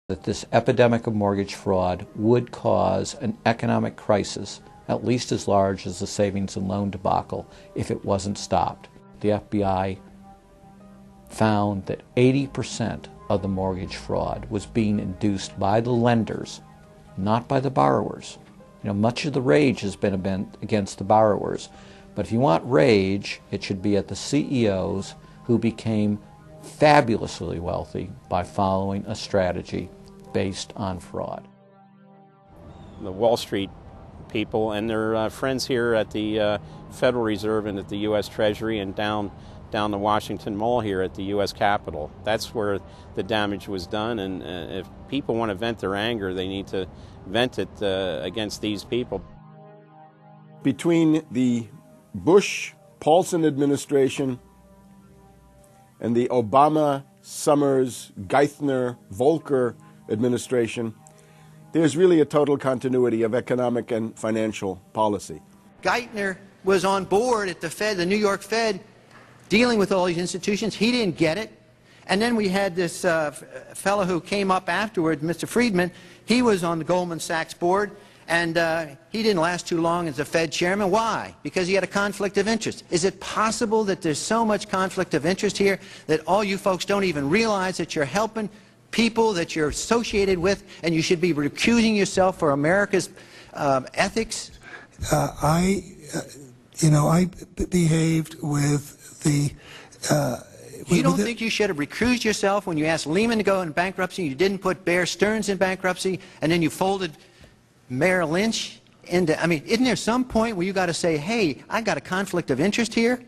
that this epidemic of mortgage fraud would cause an economic crisis at least as large as the savings and loan debacle if it wasn't stopped. The FBI found that 80% of the mortgage fraud was being induced by the lenders, not by the borrowers. Much of the rage has been against the borrowers, but if you want rage, it should be at the CEOs who became fabulously wealthy by following a strategy based on fraud. The Wall Street people and their friends here at the Federal Reserve and at the U.S. Treasury and down the Washington Mall here at the U.S. Capitol. That's where the damage was done, and if people want to vent their anger, they need to vent it against these people. Between the Bush-Paulson administration and the Obama, Summers, Geithner, Volcker administration, there's really a total continuity of economic and financial policy. Geithner was on board at the Fed, the New York Fed, dealing with all these institutions. He didn't get it. And then we had this fellow who came up afterward, Mr. Friedman. He was on the Goldman Sachs board, and he didn't last too long as the Fed chairman. Why? Because he had a conflict of interest. Is it possible that there's so much conflict of interest here that all you folks don't even realize that you're helping people that you're associated with, and you should be recusing yourself for America's ethics? I behaved with the... You don't think you should have recused yourself when you asked Lehman to go in bankruptcy, you didn't put Bear Stearns in bankruptcy, and then you folded Merrill Lynch into... I mean, isn't there some point where you got to say, hey, I got a conflict of interest here?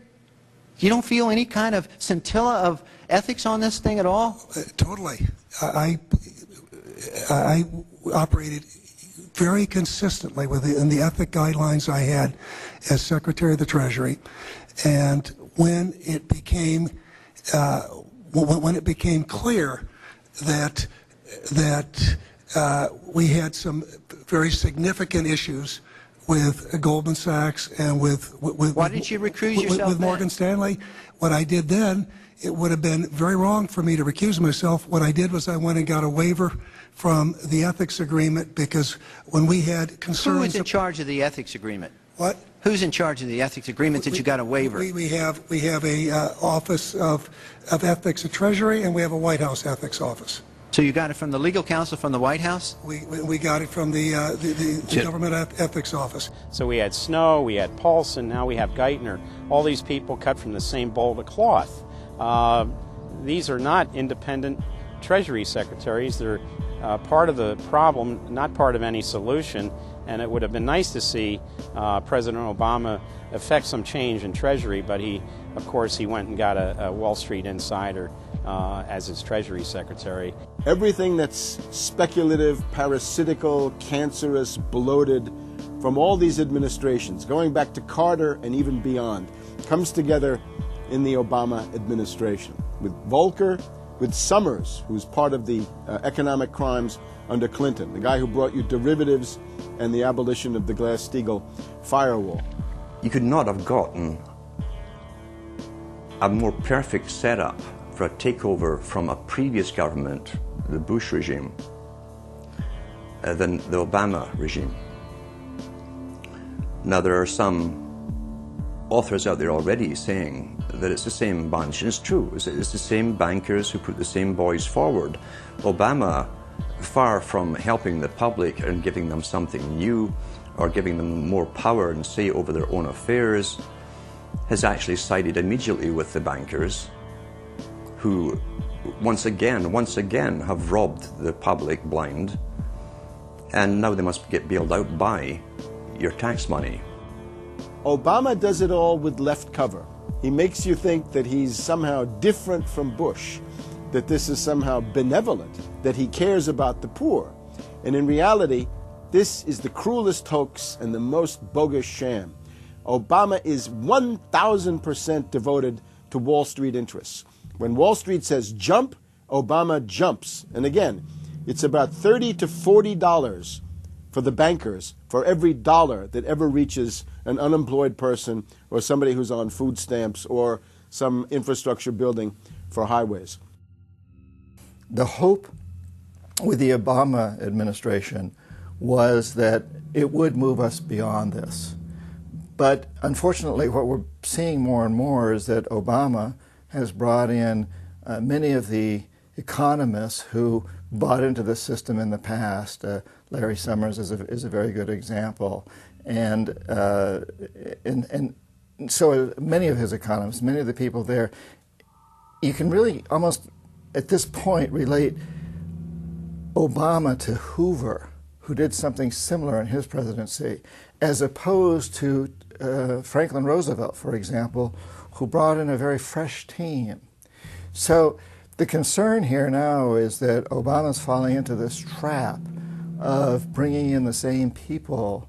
You don't feel any kind of scintilla of ethics on this thing at all? Totally. I operated very consistently within the ethic guidelines I had as Secretary of the Treasury, and when it became clear that we had some very significant issues with Goldman Sachs and with why didn't you recuse yourself with Morgan Stanley, what I did then, it would have been very wrong for me to recuse myself. What I did was I went and got a waiver from the ethics agreement, because when we had concerns... Who is in charge of the ethics agreement? What? Who's in charge of the ethics agreement that you got a waiver? We have a Office of Ethics at Treasury, and we have a White House ethics office. So you got it from the legal counsel from the White House? We got it from the Government Ethics Office. So we had Snow, we had Paulson, now we have Geithner. All these people cut from the same bowl of cloth. These are not independent Treasury secretaries. They're part of the problem, not part of any solution. And it would have been nice to see President Obama effect some change in Treasury, but of course, he went and got a Wall Street insider as his Treasury Secretary. Everything that's speculative, parasitical, cancerous, bloated from all these administrations, going back to Carter and even beyond, comes together in the Obama administration. With Volcker, with Summers, who's part of the economic crimes under Clinton, the guy who brought you derivatives and the abolition of the Glass-Steagall firewall. You could not have gotten a more perfect setup for a takeover from a previous government, the Bush regime, than the Obama regime. Now, there are some authors out there already saying that it's the same bunch, and it's true. It's the same bankers who put the same boys forward. Obama, far from helping the public and giving them something new or giving them more power and say over their own affairs, has actually sided immediately with the bankers who once again have robbed the public blind, and now they must get bailed out by your tax money. Obama does it all with left cover. He makes you think that he's somehow different from Bush, that this is somehow benevolent, that he cares about the poor. And in reality, this is the cruelest hoax and the most bogus sham. Obama is 1,000% devoted to Wall Street interests. When Wall Street says jump, Obama jumps. And again, it's about $30 to $40 for the bankers for every dollar that ever reaches an unemployed person or somebody who's on food stamps or some infrastructure building for highways. The hope with the Obama administration was that it would move us beyond this. But unfortunately, what we're seeing more and more is that Obama has brought in many of the economists who bought into the system in the past. Larry Summers is a very good example. And so many of his economists, many of the people there, you can really almost at this point relate Obama to Hoover, who did something similar in his presidency, as opposed to Franklin Roosevelt, for example, who brought in a very fresh team. So the concern here now is that Obama's falling into this trap of bringing in the same people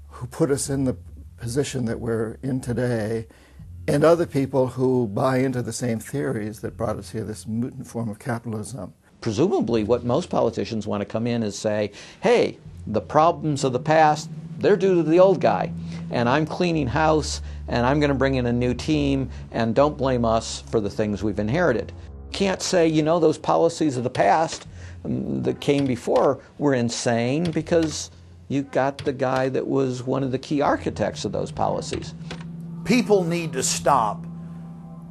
who put us in the position that we're in today, and other people who buy into the same theories that brought us here, this mutant form of capitalism. Presumably what most politicians want to come in is say, hey, the problems of the past, they're due to the old guy, and I'm cleaning house, and I'm going to bring in a new team, and don't blame us for the things we've inherited. Can't say, you know, those policies of the past that came before were insane, because you got the guy that was one of the key architects of those policies. People need to stop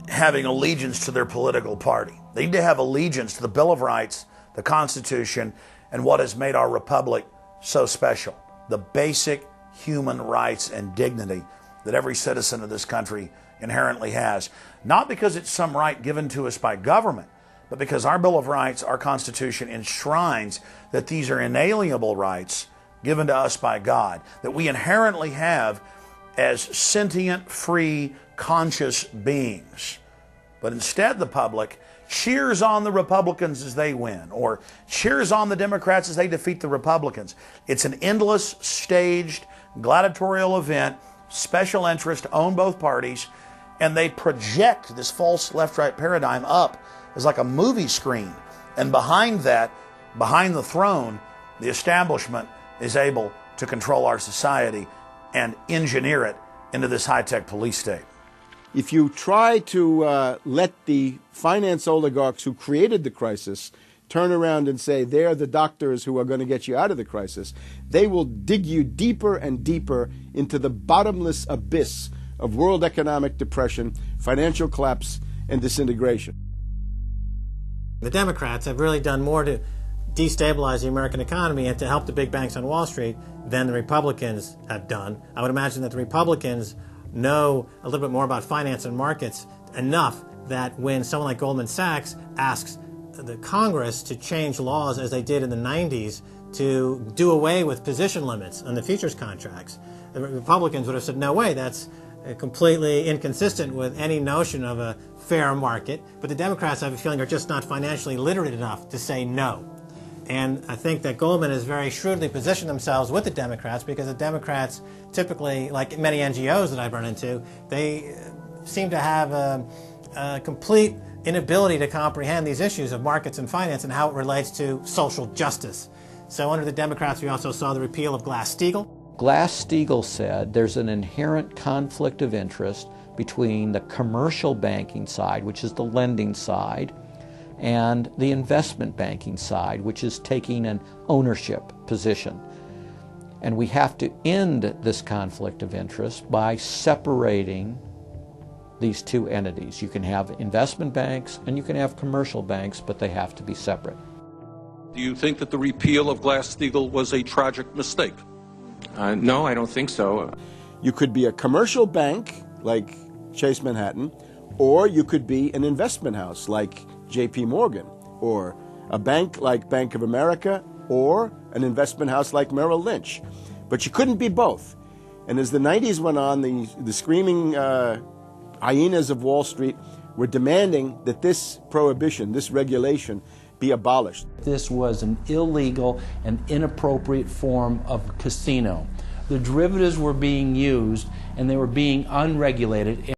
having allegiance to their political party. They need to have allegiance to the Bill of Rights, the Constitution, and what has made our republic so special. The basic human rights and dignity that every citizen of this country inherently has. Not because it's some right given to us by government, but because our Bill of Rights, our Constitution, enshrines that these are inalienable rights given to us by God, that we inherently have as sentient, free, conscious beings. But instead the public cheers on the Republicans as they win, or cheers on the Democrats as they defeat the Republicans. It's an endless, staged, gladiatorial event, special interest own both parties, and they project this false left-right paradigm up as like a movie screen. And behind that, behind the throne, the establishment is able to control our society and engineer it into this high-tech police state. If you try to let the finance oligarchs who created the crisis turn around and say they're the doctors who are going to get you out of the crisis, they will dig you deeper and deeper into the bottomless abyss of world economic depression, financial collapse, and disintegration. The Democrats have really done more to destabilize the American economy and to help the big banks on Wall Street than the Republicans have done. I would imagine that the Republicans know a little bit more about finance and markets enough that when someone like Goldman Sachs asks the Congress to change laws as they did in the 90s to do away with position limits on the futures contracts, the Republicans would have said, no way, that's completely inconsistent with any notion of a fair market. But the Democrats, I have a feeling, are just not financially literate enough to say no. And I think that Goldman has very shrewdly positioned themselves with the Democrats, because the Democrats typically, like many NGOs that I've run into, they seem to have a complete inability to comprehend these issues of markets and finance and how it relates to social justice. So under the Democrats, we also saw the repeal of Glass-Steagall. Glass-Steagall said there's an inherent conflict of interest between the commercial banking side, which is the lending side, and the investment banking side, which is taking an ownership position. And we have to end this conflict of interest by separating these two entities. You can have investment banks and you can have commercial banks, but they have to be separate. Do you think that the repeal of Glass-Steagall was a tragic mistake? No, I don't think so. You could be a commercial bank like Chase Manhattan, or you could be an investment house like J.P. Morgan, or a bank like Bank of America, or an investment house like Merrill Lynch. But you couldn't be both. And as the 90s went on, the screaming hyenas of Wall Street were demanding that this prohibition, this regulation, be abolished. This was an illegal and inappropriate form of casino. The derivatives were being used and they were being unregulated.